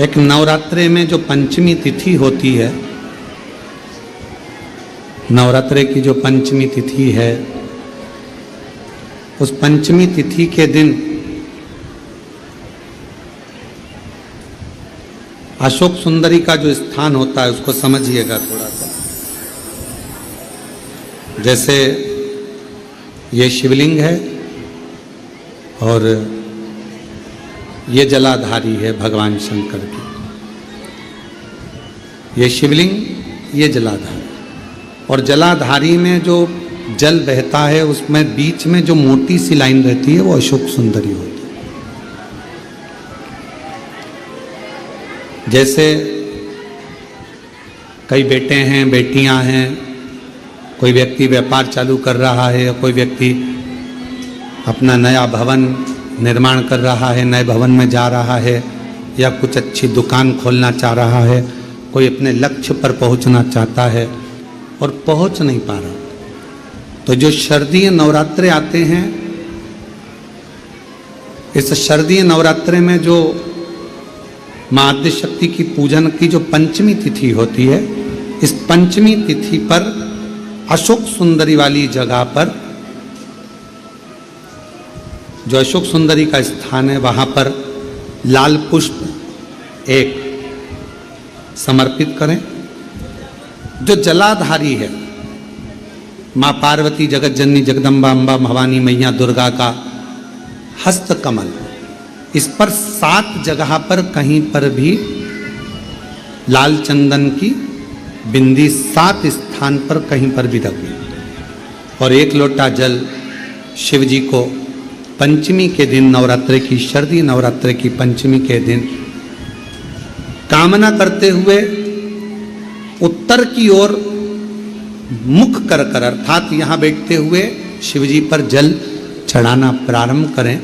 एक नवरात्रे में जो पंचमी तिथि होती है, नवरात्रे की जो पंचमी तिथि है, उस पंचमी तिथि के दिन अशोक सुंदरी का जो स्थान होता है उसको समझिएगा थोड़ा सा। जैसे ये शिवलिंग है और ये जलाधारी है भगवान शंकर की। ये शिवलिंग, ये जलाधारी, और जलाधारी में जो जल बहता है उसमें बीच में जो मोटी सी लाइन रहती है वो अशोक सुंदरी होती है। जैसे कई बेटे हैं, बेटियां हैं, कोई व्यक्ति व्यापार चालू कर रहा है, कोई व्यक्ति अपना नया भवन निर्माण कर रहा है, नए भवन में जा रहा है, या कुछ अच्छी दुकान खोलना चाह रहा है, कोई अपने लक्ष्य पर पहुंचना चाहता है और पहुंच नहीं पा रहा, तो जो शारदीय नवरात्रे आते हैं, इस शारदीय नवरात्रे में जो मां आद्य शक्ति की पूजन की जो पंचमी तिथि होती है, इस पंचमी तिथि पर अशोक सुंदरी वाली जगह पर, जो अशोक सुंदरी का स्थान है, वहां पर लाल पुष्प एक समर्पित करें। जो जलाधारी है, मां पार्वती, जगत जननी, जगदम्बा, अम्बा, भवानी मैया दुर्गा का हस्त कमल, इस पर 7 जगह पर कहीं पर भी लाल चंदन की बिंदी 7 स्थान पर कहीं पर भी रखी, और 1 लोटा जल शिव जी को पंचमी के दिन, नवरात्रे की, शारदीय नवरात्रे की पंचमी के दिन कामना करते हुए उत्तर की ओर मुख कर कर, अर्थात यहाँ बैठते हुए शिव जी पर जल चढ़ाना प्रारंभ करें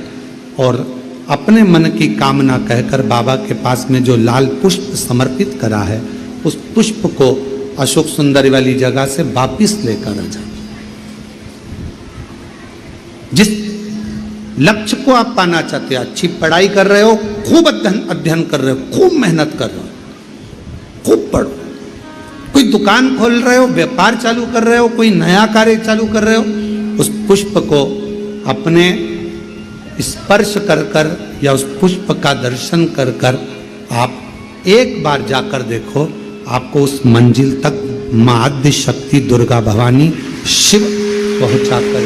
और अपने मन की कामना कहकर बाबा के पास में जो लाल पुष्प समर्पित करा है, उस पुष्प को अशोक सुंदरी वाली जगह से वापिस लेकर आ जाए। जिस लक्ष्य को आप पाना चाहते हो, अच्छी पढ़ाई कर रहे हो, खूब अध्ययन कर रहे हो, खूब मेहनत कर रहे हो, खूब पढ़ो, कोई दुकान खोल रहे हो, व्यापार चालू कर रहे हो, कोई नया कार्य चालू कर रहे हो, उस पुष्प को अपने स्पर्श कर कर या उस पुष्प का दर्शन कर कर आप एक बार जाकर देखो, आपको उस मंजिल तक मां आद्य शक्ति दुर्गा भवानी शिव पहुंचा कर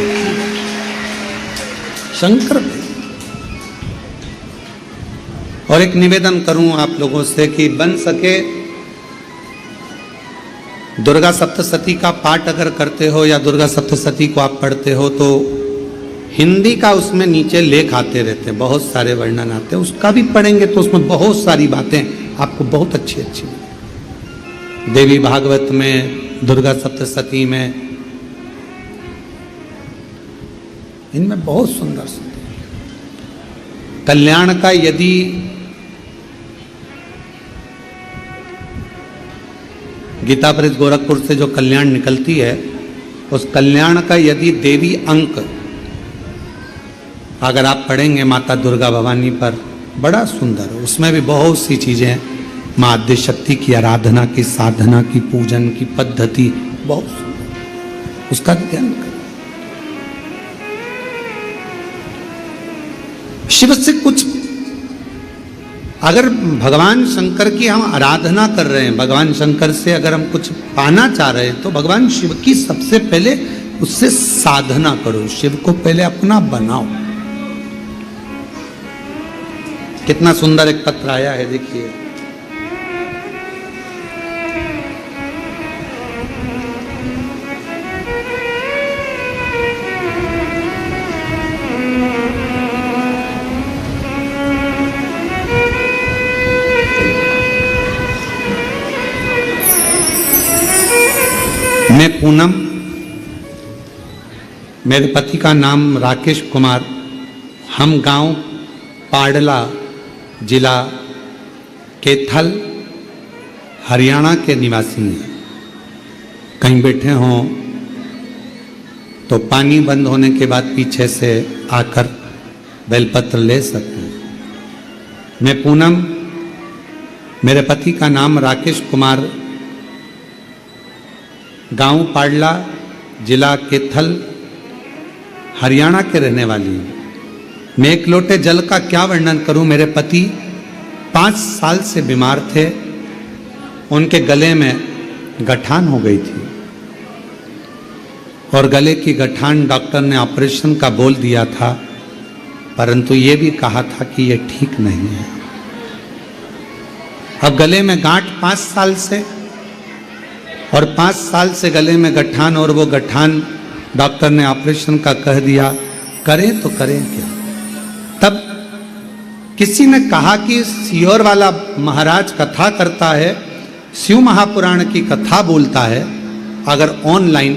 शंकर। और एक निवेदन करूं आप लोगों से कि बन सके दुर्गा सप्तशती का पाठ अगर करते हो या दुर्गा सप्तशती को आप पढ़ते हो, तो हिंदी का उसमें नीचे लेख आते रहते हैं, बहुत सारे वर्णन आते हैं, उसका भी पढ़ेंगे तो उसमें बहुत सारी बातें आपको बहुत अच्छी अच्छी, देवी भागवत में, दुर्गा सप्तशती में, इनमें बहुत सुंदर सुंदर कल्याण का, यदि गीता प्रेस गोरखपुर से जो कल्याण निकलती है, उस कल्याण का यदि देवी अंक अगर आप पढ़ेंगे माता दुर्गा भवानी पर, बड़ा सुंदर, उसमें भी बहुत सी चीजें हैं, मां आद्य शक्ति की आराधना की, साधना की, पूजन की पद्धति बहुत सुंदर, उसका ध्यान करें। शिव से कुछ, अगर भगवान शंकर की हम आराधना कर रहे हैं, भगवान शंकर से अगर हम कुछ पाना चाह रहे हैं, तो भगवान शिव की सबसे पहले उससे साधना करो, शिव को पहले अपना बनाओ। कितना सुंदर एक पत्र आया है, देखिए। मैं पूनम, मेरे पति का नाम राकेश कुमार, हम गांव पाडला, जिला कैथल, हरियाणा के निवासी हैं। कहीं बैठे हों तो पानी बंद होने के बाद पीछे से आकर बेलपत्र ले सकते हैं। मैं पूनम मेरे पति का नाम राकेश कुमार, गांव पाडला, जिला केथल, हरियाणा के रहने वाली हूँ। मैं एक लोटे जल का क्या वर्णन करूं। मेरे पति 5 साल से बीमार थे, उनके गले में गठान हो गई थी और गले की गठान डॉक्टर ने ऑपरेशन का बोल दिया था, परंतु ये भी कहा था कि ये ठीक नहीं है। अब गले में गांठ 5 साल से, और 5 साल से गले में गठान, और वो गठान डॉक्टर ने ऑपरेशन का कह दिया, करें तो करें क्या। तब किसी ने कहा कि सीहोर वाला महाराज कथा करता है, शिव महापुराण की कथा बोलता है, अगर ऑनलाइन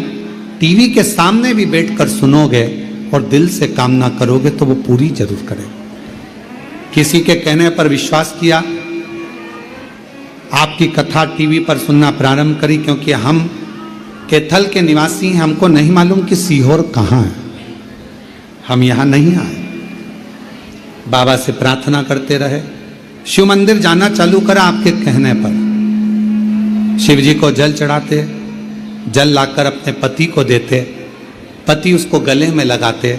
टीवी के सामने भी बैठकर सुनोगे और दिल से कामना करोगे तो वो पूरी जरूर करेगा। किसी के कहने पर विश्वास किया, आपकी कथा टीवी पर सुनना प्रारंभ करी, क्योंकि हम केथल के निवासी हैं, हमको नहीं मालूम कि सीहोर कहाँ है, हम यहाँ नहीं आए। बाबा से प्रार्थना करते रहे, शिव मंदिर जाना चालू करा आपके कहने पर। शिव जी को जल चढ़ाते, जल लाकर अपने पति को देते, पति उसको गले में लगाते।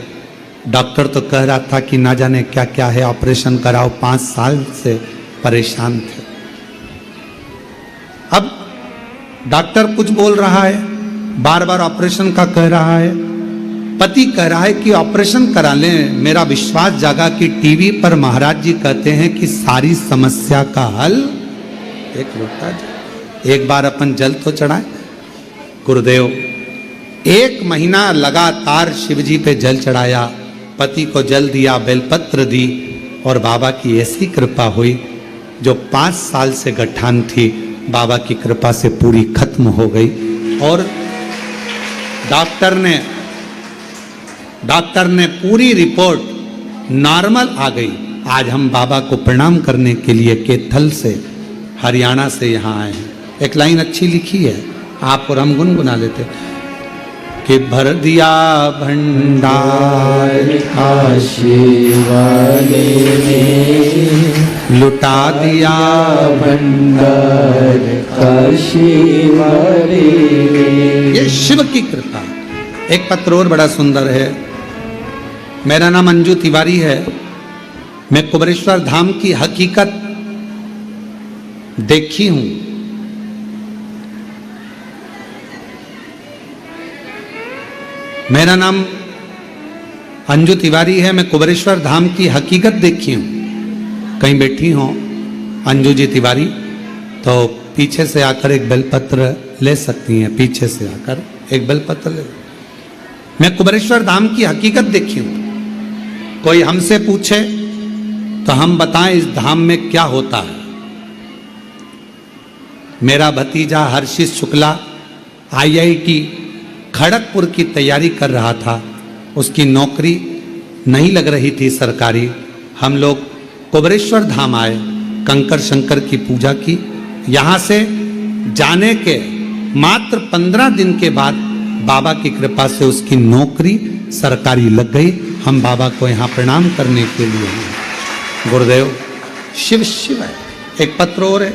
डॉक्टर तो कह रहा था कि ना जाने क्या क्या है, ऑपरेशन कराओ, 5 साल से परेशान थे। अब डॉक्टर कुछ बोल रहा है, बार बार ऑपरेशन का कह रहा है, पति कह रहा है कि ऑपरेशन करा लें। मेरा विश्वास जागा कि टीवी पर महाराज जी कहते हैं कि सारी समस्या का हल एक लोटा जल। एक बार अपन जल तो चढ़ाए। गुरुदेव 1 महीना लगातार शिव जी पे जल चढ़ाया, पति को जल दिया, बेलपत्र दी, और बाबा की ऐसी कृपा हुई, जो 5 साल से गठान थी बाबा की कृपा से पूरी खत्म हो गई। और डॉक्टर ने पूरी रिपोर्ट नॉर्मल आ गई। आज हम बाबा को प्रणाम करने के लिए केथल से, हरियाणा से यहाँ आए हैं। एक लाइन अच्छी लिखी है, आप और हम गुनगुना लेते कि भर दिया भंडार काशी वाले ने, लुटा दिया भंडार काशी वाले ने। ये शिव की कृपा। एक पत्र और बड़ा सुंदर है। मेरा नाम अंजू तिवारी है। मैं कुबरेश्वर धाम की हकीकत देखी हूं। मेरा नाम अंजू तिवारी है। मैं कुबरेश्वर धाम की हकीकत देखी हूं। कहीं बैठी हो अंजू जी तिवारी तो पीछे से आकर एक बेलपत्र ले सकती हैं। पीछे से आकर एक बेलपत्र ले। मैं कुबरेश्वर धाम की हकीकत देखी हूं। कोई हमसे पूछे तो हम बताएं इस धाम में क्या होता है। मेरा भतीजा हर्षित शुक्ला IIT खड़गपुर की तैयारी कर रहा था। उसकी नौकरी नहीं लग रही थी सरकारी। हम लोग कुबरेश्वर धाम आए, कंकर शंकर की पूजा की। यहाँ से जाने के मात्र 15 दिन के बाद बाबा की कृपा से उसकी नौकरी सरकारी लग गई। हम बाबा को यहाँ प्रणाम करने के लिए। गुरुदेव शिव शिव है। एक पत्र और है।